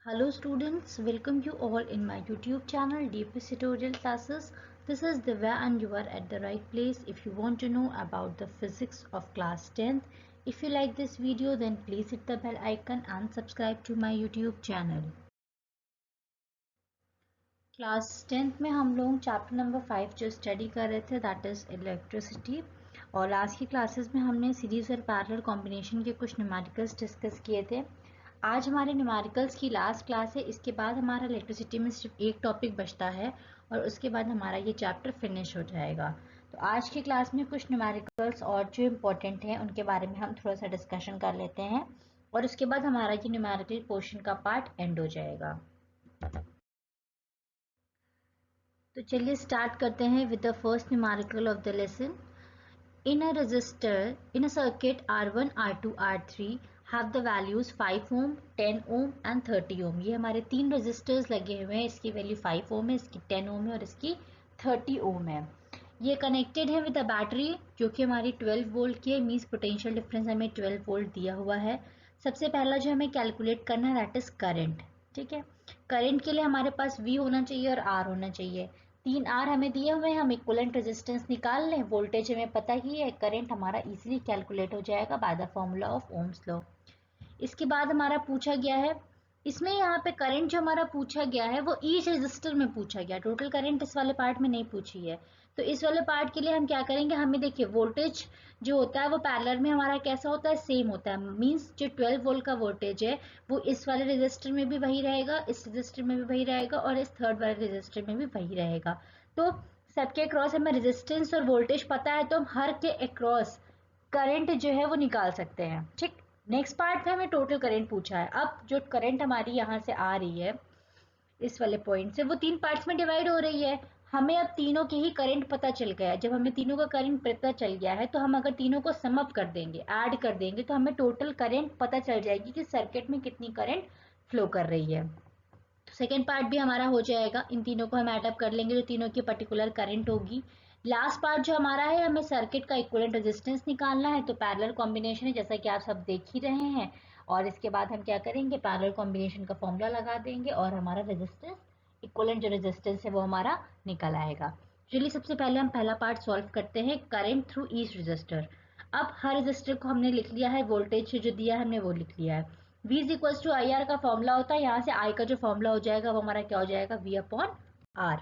Hello students, welcome you all in my YouTube channel DPS Tutorial Classes. This is Divya and you are at the right place if you want to know about the physics of class 10th. If you like this video then please hit the bell icon and subscribe to my YouTube channel. Class 10th में हम लोग chapter number 5 जो study कर रहे थे that is electricity और आज की क्लासेस में हमने सीरीज और पैरेलल कॉम्बिनेशन के कुछ न्यूमेरिकल्स डिस्कस किए थे। आज हमारे न्यूमेरिकल्स की लास्ट क्लास है। इसके बाद हमारा इलेक्ट्रिसिटी में सिर्फ एक टॉपिक बचता है और उसके बाद हमारा ये चैप्टर फिनिश हो जाएगा। तो आज की क्लास में कुछ न्यूमेरिकल्स और जो इम्पोर्टेंट हैं उनके बारे में हम थोड़ा सा डिस्कशन कर लेते हैं और उसके बाद हमारा ये न्यूमेरिकल पोर्शन का पार्ट एंड हो जाएगा। तो चलिए स्टार्ट करते हैं with the first numerical of the lesson. In a resistor, in a circuit R1, R2, R3 have the values 5 ohm, 10 ohm and 30 ohm। ये हमारे तीन रेजिस्टर्स लगे हुए हैं। इसकी वैल्यू 5 ohm है, इसकी 10 ohm है और इसकी 30 ohm है। ये कनेक्टेड है विद अ बैटरी जो कि हमारी 12 वोल्ट की है। मीन्स पोटेंशियल डिफरेंस हमें 12 वोल्ट दिया हुआ है। सबसे पहला जो हमें कैलकुलेट करना है दैट इज करंट। ठीक है, करंट के लिए हमारे पास V होना चाहिए और R होना चाहिए। 3R हमें दिए हुए हैं, हम इक्विवेलेंट रेजिस्टेंस निकाल लें। वोल्टेज हमें पता ही है, करंट हमारा इजीली कैलकुलेट हो जाएगा by the formula of Ohm's law. इसके बाद हमारा पूछा गया है, इसमें यहाँ पे करंट जो हमारा पूछा गया है वो ईच रेजिस्टर में पूछा गया, टोटल करंट इस वाले पार्ट में नहीं पूछी है। तो इस वाले पार्ट के लिए हम क्या करेंगे, हमें देखिए वोल्टेज जो होता है वो पैरेलल में हमारा कैसा होता है, सेम होता है। मींस जो 12 वोल्ट का वोल्टेज है वो इस वाले रेजिस्टर में भी वही रहेगा, इस रेजिस्टर में भी वही रहेगा और इस थर्ड वाले रेजिस्टर में भी वही रहेगा। तो सबके अक्रॉस हमें रेजिस्टेंस और वोल्टेज पता है तो हम हर के अक्रॉस करंट जो है वो निकाल सकते हैं। ठीक, नेक्स्ट पार्ट में हमें टोटल करंट पूछा है। अब जो करंट हमारी यहाँ से आ रही है इस वाले पॉइंट से वो तीन पार्ट्स में डिवाइड हो रही है। हमें अब तीनों के ही करंट पता चल गया है। जब हमें तीनों का करंट पता चल गया है तो हम अगर तीनों को सम अप कर देंगे, ऐड कर देंगे तो हमें टोटल करंट पता चल जाएगी कि सर्किट में कितनी करंट फ्लो कर रही है। सेकेंड पार्ट भी हमारा हो जाएगा। इन तीनों को हम ऐड अप कर लेंगे तो तीनों की पर्टिकुलर करंट होगी। लास्ट पार्ट जो हमारा है, हमें सर्किट का इक्विवेलेंट रेजिस्टेंस निकालना है। तो पैरेलल कॉम्बिनेशन है जैसा कि आप सब देख ही रहे हैं और इसके बाद हम क्या करेंगे, पैरेलल कॉम्बिनेशन का फॉर्मूला लगा देंगे और हमारा रेजिस्टेंस इक्विवेलेंट जो रेजिस्टेंस है वो हमारा निकल आएगा। चलिए सबसे पहले हम पहला पार्ट सॉल्व करते हैं, करंट थ्रू ईच रेजिस्टर। अब हर रेजिस्टर को हमने लिख लिया है, वोल्टेज जो दिया है हमने वो लिख लिया है। V is equal to I R का फॉर्मूला होता है, यहाँ से I का जो फॉर्मूला हो जाएगा वो हमारा क्या हो जाएगा, V अपॉन आर।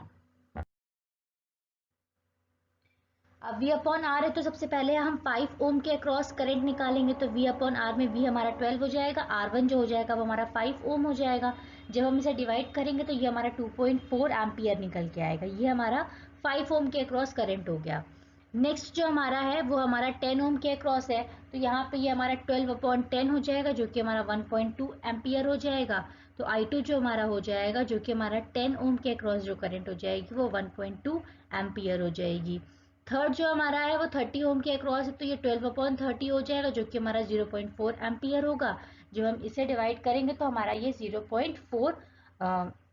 अब V अपॉन आर है तो सबसे पहले हम 5 ओम के अक्रॉस करंट निकालेंगे। तो V अपॉन आर में V हमारा 12 हो जाएगा, R1 जो हो जाएगा वो हमारा 5 ओम हो जाएगा। जब हम इसे डिवाइड करेंगे तो ये हमारा 2.4 एम्पियर निकल के आएगा। ये हमारा 5 ओम के अक्रॉस करंट हो गया। नेक्स्ट जो हमारा है वो हमारा 10 ओम के अक्रॉस है। तो यहाँ पे ये हमारा 12 अपॉन 10 हो जाएगा जो कि हमारा 1.2 एम्पियर हो जाएगा। तो I2 जो हमारा हो जाएगा जो कि हमारा 10 ओम के अक्रॉस जो करंट हो जाएगी वो 1.2 एम्पियर हो जाएगी। थर्ड जो हमारा है वो 30 ओम के अक्रॉस है तो ये 12 अपॉन 30 हो जाएगा जो कि हमारा 0.4 एम्पियर होगा। जब हम इसे डिवाइड करेंगे तो हमारा ये 0.4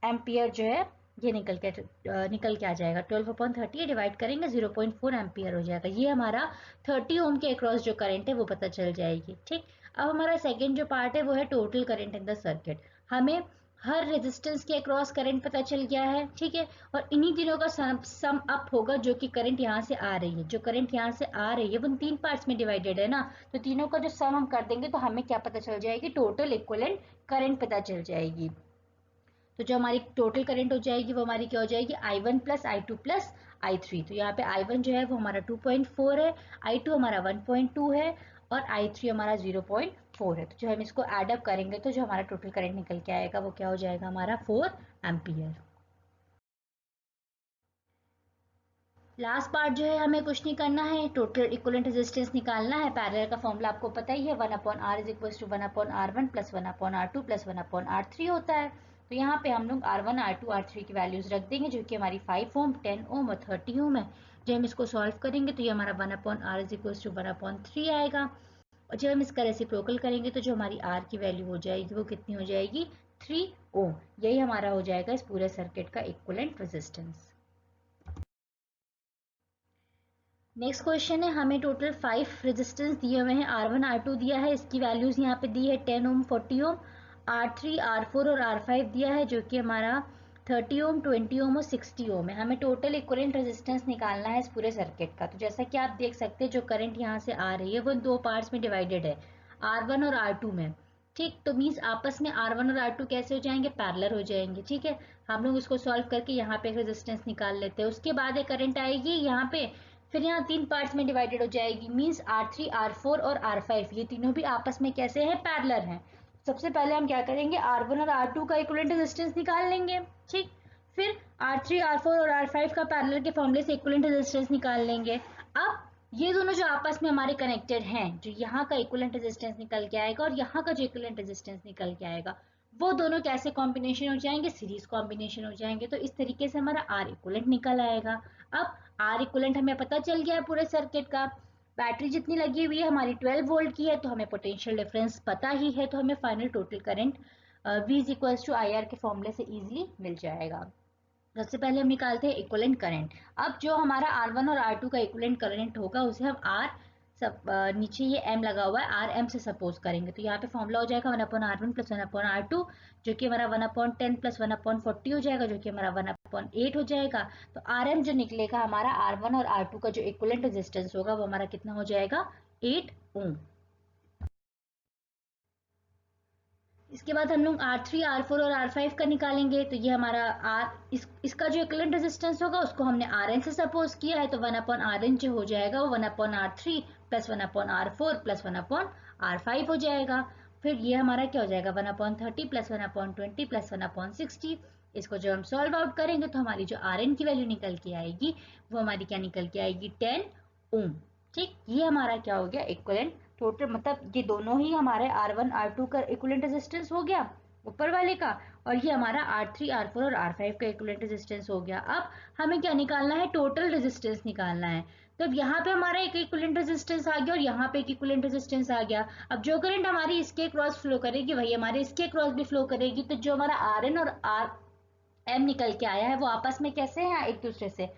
एम्पियर जो है ये निकल के आ जाएगा। 12 अपॉन 30 डिवाइड करेंगे 0.4 एम्पियर हो जाएगा। ये हमारा 30 ओम के अक्रॉस जो करंट है वो पता चल जाएगी। ठीक, अब हमारा सेकेंड जो पार्ट है वो है total current in the circuit. हमें हर रेजिस्टेंस के अक्रॉस करंट पता चल गया है। ठीक है, और इन्हीं तीनों का सम अप होगा जो कि करंट यहाँ से आ रही है। जो करंट यहाँ से आ रही है वो तीन पार्ट्स में डिवाइडेड है ना, तो तीनों का जो सम हम कर देंगे तो हमें क्या पता चल जाएगी, टोटल इक्विवेलेंट करंट पता चल जाएगी। तो जो हमारी टोटल करंट हो जाएगी वो हमारी क्या हो जाएगी, I1 plus I2 plus I3। तो यहाँ पे I1 जो है वो हमारा 2.4 है, I2 हमारा 1.2 है और I3 हमारा 0.4 है। तो जो हम इसको ऐड अप करेंगे तो जो हमारा टोटल करंट निकल के आएगा वो क्या हो जाएगा, हमारा 4 एम्पियर। लास्ट पार्ट जो है हमें कुछ नहीं करना है, टोटल इक्विवेलेंट रेजिस्टेंस निकालना है। पैरेलल का फॉर्मूला आपको पता ही है, 1 upon R is equal to 1 upon R1 plus 1 upon R2 plus 1 upon R3 होता है। तो यहाँ पे हम लोग R1, R2, R3 की वैल्यूज रख देंगे जो कि हमारी 5 ओम, 10 ओम और 30 ओम है। जब हम इसको सॉल्व करेंगे तो ये हमारा 1 upon R is equal to 1 upon 3 आएगा और जब हम इसका रेसिप्रोकल करेंगे तो जो हमारी R की वैल्यू हो जाएगी वो कितनी हो जाएगी, 3 ओम। यही हमारा हो जाएगा इस पूरे सर्किट का इक्विवेलेंट रेजिस्टेंस। नेक्स्ट क्वेश्चन है, हमें टोटल 5 रेजिस्टेंस दिए हुए हैं। R1 R2 दिया है, इसकी वैल्यूज यहाँ पे दी है 10 ओम, 40 ओम। R3, R4 और R5 दिया है, जो कि हमारा 30 ओम, 20 ओम और 60 ओम है। हमें टोटल इक्विवेलेंट रेजिस्टेंस निकालना है इस पूरे सर्किट का। तो जैसा कि आप देख सकते हैं, जो करंट यहाँ से आ रही है वो दो पार्ट्स में डिवाइडेड है, R1 और R2 में। ठीक, तो मीन्स आपस में R1 और R2 कैसे हो जाएंगे, पैरेलल हो जाएंगे। ठीक है, हम लोग उसको सॉल्व करके यहाँ पे रेजिस्टेंस निकाल लेते हैं। उसके बाद एक करंट आएगी यहाँ पे, फिर यहाँ तीन पार्ट्स में डिवाइडेड हो जाएगी, मीन्स R3, R4 और R5 ये तीनों भी आपस में कैसे हैं, पैरेलल हैं। सबसे पहले हम क्या करेंगे, R1 और R2 का इक्विवेलेंट रेजिस्टेंस निकाल लेंगे। ठीक, फिर R3, R4 और R5 का पैरेलल के फॉर्मूले से इक्विवेलेंट रेजिस्टेंस निकाल लेंगे। अब ये दोनों जो आपस में हमारे कनेक्टेड हैं, जो यहाँ का इक्विवेलेंट रेजिस्टेंस निकल के आएगा और यहाँ का जो इक्विवेलेंट रेजिस्टेंस निकल के आएगा, वो दोनों कैसे कॉम्बिनेशन हो जाएंगे, सीरीज कॉम्बिनेशन हो जाएंगे। तो इस तरीके से हमारा R इक्विवेलेंट निकल आएगा। अब R इक्विवेलेंट हमें पता चल गया है पूरे सर्किट का। बैटरी जितनी लगी हुई है हमारी 12 वोल्ट की है, तो हमें पोटेंशियल डिफरेंस पता ही है, तो हमें final total current V is equals to IR के फॉर्मूले से इजीली मिल जाएगा। सबसे पहले हम निकालते हैं इक्विवेलेंट करंट। अब जो हमारा R1 और R2 का इक्विवेलेंट करंट होगा उसे हम R सब नीचे ये M लगा हुआ है, RM से सपोज करेंगे। तो यहाँ पे फॉर्मूला हो जाएगा 1/R1 प्लस 1/R2, जो कि हमारा 1/10 प्लस 1/40 हो जाएगा, जो कि हमारा 1/8 हो जाएगा। तो RM जो निकलेगा हमारा R1 और R2 का जो इक्विवेलेंट रेजिस्टेंस होगा वो हमारा कितना हो जाएगा, 8 ओम। इसके बाद हम लोग R3, R4 और R5 का निकालेंगे। तो ये हमारा इसका जो इक्विवेलेंट रेजिस्टेंस होगा उसको हमने Rn से सपोज किया है, तो 1/Rn जो हो जाएगा वो 1/R3 plus 1/R4 plus 1/R5 हो जाएगा। फिर ये हमारा क्या हो जाएगा, 1/30 प्लस 1/20 प्लस 1/60। इसको जब हम सॉल्व आउट करेंगे तो हमारी जो Rn की वैल्यू निकल के आएगी वो हमारी क्या निकल के आएगी, 10 ओम। ठीक, ये हमारा क्या हो गया, इक्विवेलेंट टोटल, मतलब ये दोनों ही हमारे R1, R2 का इक्विवेलेंट रेजिस्टेंस हो गया ऊपर वाले का, और ये हमारा R3, R4 और R5 का इक्विवेलेंट रेजिस्टेंस हो गया। अब हमें क्या निकालना है, टोटल रेजिस्टेंस निकालना है। तो अब यहाँ पे हमारा एक इक्विवेलेंट रेजिस्टेंस आ गया और यहाँ पे एक इक्विवेलेंट रेजिस्टेंस आ गया। अब जो करंट हमारी इसके क्रॉस फ्लो करेगी वही हमारे इसके क्रॉस भी फ्लो करेगी। तो जो हमारा Rn और Rm निकल के आया है वो आपस में कैसे हैं, एक दूसरे से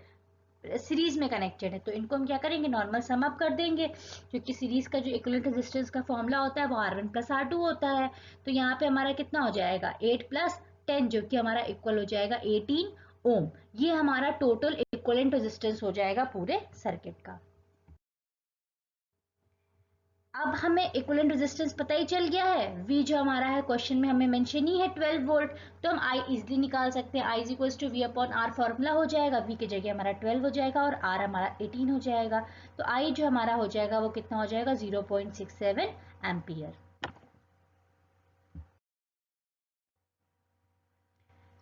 सीरीज में कनेक्टेड है। तो इनको हम क्या करेंगे, नॉर्मल सम अप कर देंगे, क्योंकि सीरीज का जो इक्विवेलेंट रेजिस्टेंस का फॉर्मूला होता है वो R1 प्लस R2 होता है। तो यहाँ पे हमारा कितना हो जाएगा, 8 प्लस 10, जो कि हमारा इक्वल हो जाएगा 18 ओम। ये हमारा टोटल इक्विवेलेंट रेजिस्टेंस हो जाएगा पूरे सर्किट का। अब हमें इक्विवेलेंट रेजिस्टेंस पता ही चल गया है। V जो हमारा है क्वेश्चन में हमें मेंशन ही है 12 वोल्ट, तो हम I इजिली निकाल सकते हैं। I is equals to V/R formula हो जाएगा, V की जगह हमारा 12 हो जाएगा और R हमारा 18 हो जाएगा। तो I जो हमारा हो जाएगा वो कितना हो जाएगा, 0.67 एम्पियर।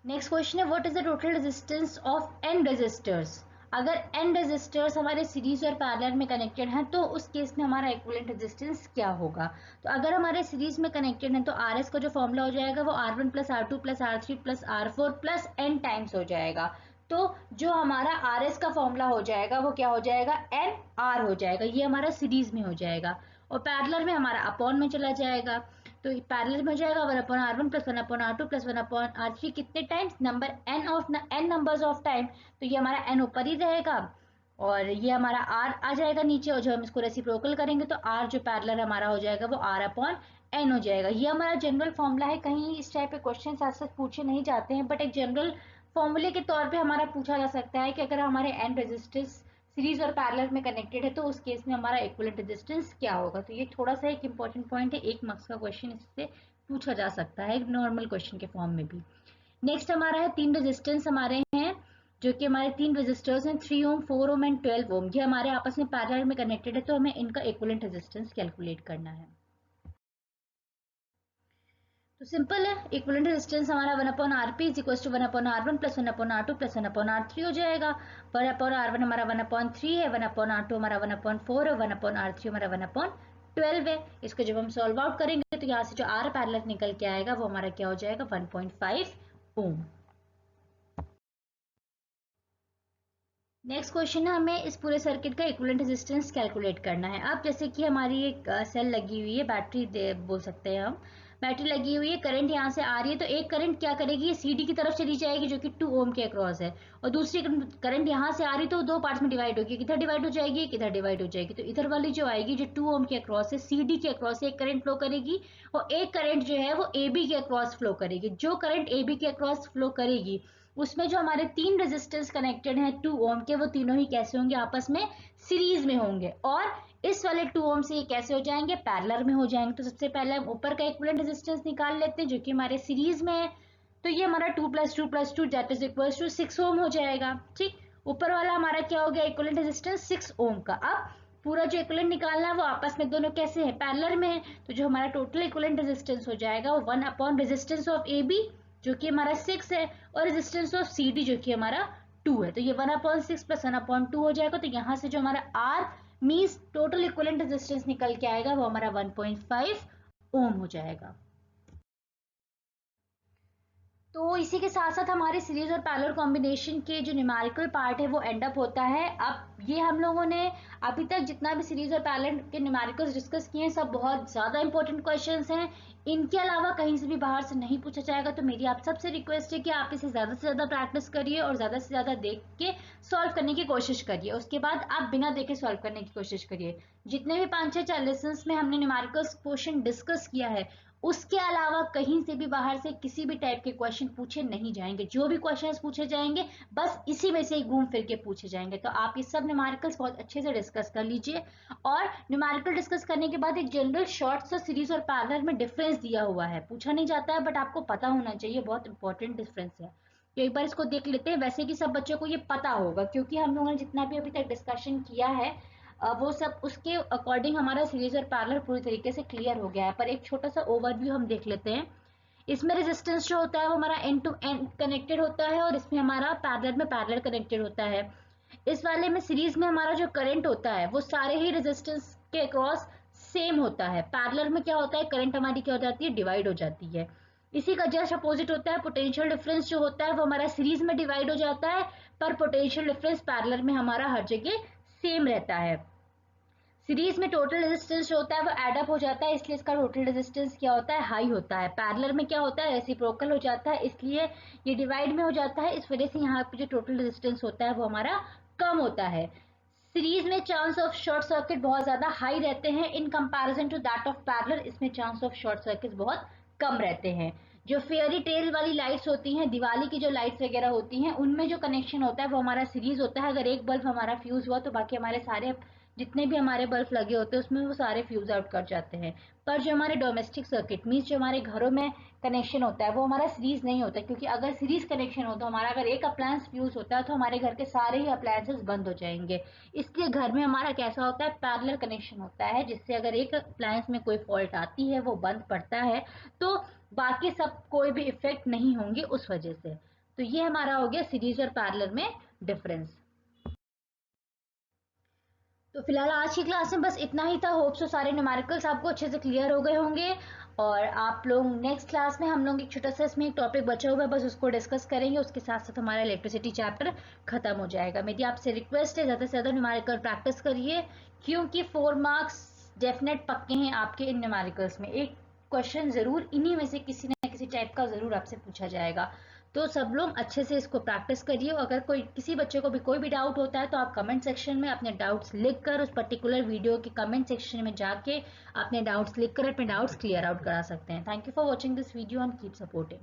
नेक्स्ट क्वेश्चन है, what is the total resistance of n resistors. अगर n रेजिस्टर्स हमारे सीरीज और पैरेलल में कनेक्टेड हैं तो उस केस में हमारा इक्विवेलेंट रेजिस्टेंस क्या होगा। तो अगर हमारे सीरीज में कनेक्टेड है तो RS का जो फॉर्मूला हो जाएगा वो R1 plus R2 plus R3 plus R4 plus n times हो जाएगा। तो जो हमारा RS का फॉर्मूला हो जाएगा वो क्या हो जाएगा, NR हो जाएगा। ये हमारा सीरीज में हो जाएगा और पैरेलल में हमारा अपॉन में चला जाएगा। तो पैरेलल में हो जाएगा 1/R1 plus 1/R2 plus 1/R3 कितने times, number n numbers of time. तो ये हमारा n ऊपर ही रहेगा और ये हमारा r आ जाएगा नीचे, और जब हम इसको रेसिप्रोकल करेंगे तो r जो पैरेलल हमारा हो जाएगा वो R/n हो जाएगा। ये हमारा जनरल फॉर्मूला है। कहीं इस टाइप के क्वेश्चन आज तक पूछे नहीं जाते हैं, बट एक जनरल फॉर्मूले के तौर पे हमारा पूछा जा सकता है कि अगर हमारे n रेजिस्टेंस सीरीज और पैरेलल में कनेक्टेड है तो उस केस में हमारा इक्विवेलेंट रेजिस्टेंस क्या होगा। तो ये थोड़ा सा एक इंपॉर्टेंट पॉइंट है, एक मार्क्स का क्वेश्चन इससे पूछा जा सकता है नॉर्मल क्वेश्चन के फॉर्म में भी। नेक्स्ट हमारा है, तीन रेजिस्टेंस हमारे हैं, जो कि हमारे तीन रेजिस्टर्स हैं, 3 ओम, 4 ओम एंड 12 ओम। ये हमारे आपस में पैरेलल में कनेक्टेड है, तो हमें इनका इक्विवेलेंट रेजिस्टेंस कैलकुलेट करना है। तो सिंपल है, इक्विवेलेंट रेजिस्टेंस हमारा 1/Rp is equal to 1/R1 plus 1/R2 plus 1/R3 हो जाएगा। 1/R1 हमारा 1/3 है, 1/R2 हमारा 1/4 है, 1/R3 हमारा 1/12 है। इसको जब हम सॉल्व आउट करेंगे तो यहाँ से जो R पैरेलल निकल के आएगा वो हमारा क्या हो जाएगा, 1.5 ओम। नेक्स्ट क्वेश्चन है, हमें इस पूरे सर्किट का इक्विवेलेंट रेजिस्टेंस कैलकुलेट करना है। अब जैसे कि हमारी एक सेल लगी हुई है, बैटरी बोल सकते हैं हम, बैटरी लगी हुई है, करंट यहाँ से आ रही है, तो एक करंट क्या करेगी, ये CD की तरफ चली जाएगी जो कि 2 ओम के अक्रॉस है, और दूसरी करंट यहाँ से आ रही तो दो पार्ट्स में डिवाइड होगी, किधर डिवाइड हो जाएगी, किधर डिवाइड हो जाएगी। तो इधर वाली जो आएगी जो 2 ओम के अक्रॉस है, CD के अक्रॉस से एक करंट फ्लो करेगी, और एक करंट जो है वो AB के अक्रॉस फ्लो करेगी। जो करंट AB के अक्रॉस फ्लो करेगी उसमें जो हमारे 3 रेजिस्टेंस कनेक्टेड हैं 2 ओम के, वो तीनों ही कैसे होंगे, आपस में सीरीज में होंगे, और इस वाले 2 ओम से ये कैसे हो जाएंगे, पैरेलल में हो जाएंगे। तो सबसे पहले हम ऊपर का इक्विवेलेंट रेजिस्टेंस निकाल लेते हैं जो कि हमारे सीरीज में है। तो ये हमारा 2 + 2 + 2 दैट इज इक्वल्स टू 6 ओम हो जाएगा। ठीक, ऊपर वाला हमारा क्या हो गया, इक्विवेलेंट रेजिस्टेंस 6 ओम का। अब पूरा जो इक्विवेलेंट निकालना है वो आपस में दोनों कैसे है, पैरेलल में है। तो जो हमारा टोटल इक्विवेलेंट रेजिस्टेंस हो जाएगा वो 1 रेजिस्टेंस ऑफ AB जो कि हमारा 6 है, और रेजिस्टेंस ऑफ CD जो कि हमारा 2 है। तो ये 1/6 + 1/2 हो जाएगा। तो यहाँ से जो हमारा R means total equivalent resistance निकल के आएगा वो हमारा 1.5 ओम हो जाएगा। तो इसी के साथ साथ हमारे सीरीज और पैरेलल कॉम्बिनेशन के जो न्यूमेरिकल पार्ट है वो एंड अप होता है। अब ये हम लोगों ने अभी तक जितना भी सीरीज और पैरेलल के न्यूमेरिकल्स डिस्कस किए हैं सब बहुत ज़्यादा इंपॉर्टेंट क्वेश्चंस हैं। इनके अलावा कहीं से भी बाहर से नहीं पूछा जाएगा। तो मेरी आप सबसे रिक्वेस्ट है कि आप इसे ज़्यादा से ज़्यादा प्रैक्टिस करिए और ज़्यादा से ज़्यादा देख के सॉल्व करने की कोशिश करिए। उसके बाद आप बिना देखे सॉल्व करने की कोशिश करिए। जितने भी 5-6 लेसन में हमने न्यूमेरिकल्स क्वेश्चन डिस्कस किया है उसके अलावा कहीं से भी बाहर से किसी भी टाइप के क्वेश्चन पूछे नहीं जाएंगे। जो भी क्वेश्चंस पूछे जाएंगे बस इसी में से ही घूम फिर के पूछे जाएंगे। तो आप ये सब न्यूमेरिकल्स बहुत अच्छे से डिस्कस कर लीजिए। और न्यूमेरिकल डिस्कस करने के बाद एक जनरल शॉर्ट सा सीरीज और पैरेलल में डिफरेंस दिया हुआ है, पूछा नहीं जाता है बट आपको पता होना चाहिए, बहुत इंपॉर्टेंट डिफरेंस है। तो एक बार इसको देख लेते हैं। वैसे कि सब बच्चों को ये पता होगा क्योंकि हम लोगों ने जितना भी अभी तक डिस्कशन किया है वो सब उसके अकॉर्डिंग हमारा सीरीज और पैरेलल पूरी तरीके से क्लियर हो गया है। पर एक छोटा सा ओवरव्यू हम देख लेते हैं। इसमें रेजिस्टेंस जो होता है वो हमारा एंड टू एंड कनेक्टेड होता है, और इसमें हमारा पैरेलल में पैरेलल कनेक्टेड होता है। इस वाले में सीरीज में हमारा जो करंट होता है वो सारे ही रेजिस्टेंस के अक्रॉस सेम होता है। पैरेलल में क्या होता है, करंट हमारी क्या हो जाती है, डिवाइड हो जाती है। इसी का जस्ट अपोजिट होता है, पोटेंशियल डिफरेंस जो होता है वो हमारा सीरीज में डिवाइड हो जाता है, पर पोटेंशियल डिफरेंस पैरेलल में हमारा हर जगह सेम रहता है। सीरीज में टोटल रेजिस्टेंस जो होता है वो एड अप हो जाता है, इसलिए इसका टोटल रेजिस्टेंस क्या होता है, हाई होता है। पैरेलल में क्या होता है, रेसिप्रोकल हो जाता है, इसलिए ये डिवाइड में हो जाता है। इस वजह से यहाँ पे जो टोटल रेजिस्टेंस होता है वो हमारा कम होता है। सीरीज में चांस ऑफ शॉर्ट सर्किट बहुत ज्यादा हाई रहते हैं in comparison to that of parallel. इसमें चांस ऑफ शॉर्ट सर्किट बहुत कम रहते हैं। जो फेयरी टेल वाली लाइट्स होती हैं, दिवाली की जो लाइट्स वगैरह होती हैं, उनमें जो कनेक्शन होता है वो हमारा सीरीज होता है। अगर एक बल्ब हमारा फ्यूज हुआ तो बाकी हमारे सारे जितने भी हमारे बल्ब लगे होते हैं उसमें वो सारे फ्यूज आउट कर जाते हैं। पर जो हमारे डोमेस्टिक सर्किट मीन्स जो हमारे घरों में कनेक्शन होता है वो हमारा सीरीज नहीं होता, क्योंकि अगर सीरीज कनेक्शन हो तो हमारा अगर एक अप्लायंस फ्यूज होता है तो हमारे घर के सारे ही अप्लायंसेस बंद हो जाएंगे। इसलिए घर में हमारा कैसा होता है, पैरेलल कनेक्शन होता है, जिससे अगर एक अप्लायंस में कोई फॉल्ट आती है वो बंद पड़ता है तो बाकी सब कोई भी इफेक्ट नहीं होंगे उस वजह से। तो ये हमारा हो गया सीरीज और पैरेलल में डिफरेंस। तो फिलहाल आज की क्लास में बस इतना ही था। होप सो सारे न्यूमेरिकल्स आपको अच्छे से क्लियर हो गए होंगे, और आप लोग नेक्स्ट क्लास में हम लोग एक छोटा सा इसमें एक टॉपिक बचा हुआ है बस उसको डिस्कस करेंगे। उसके साथ साथ हमारा इलेक्ट्रिसिटी चैप्टर खत्म हो जाएगा। मेरी आपसे रिक्वेस्ट है ज़्यादा से ज़्यादा न्यूमेरिकल प्रैक्टिस करिए, क्योंकि 4 मार्क्स डेफिनेट पक्के हैं आपके इन न्यूमेरिकल्स में। एक क्वेश्चन ज़रूर इन्हीं में से किसी न किसी टाइप का ज़रूर आपसे पूछा जाएगा। तो सब लोग अच्छे से इसको प्रैक्टिस करिए। अगर कोई किसी बच्चे को भी कोई भी डाउट होता है तो आप कमेंट सेक्शन में अपने डाउट्स लिखकर उस पर्टिकुलर वीडियो के कमेंट सेक्शन में जाके अपने डाउट्स लिखकर अपने डाउट्स क्लियर आउट करा सकते हैं। Thank you for watching this video and keep supporting.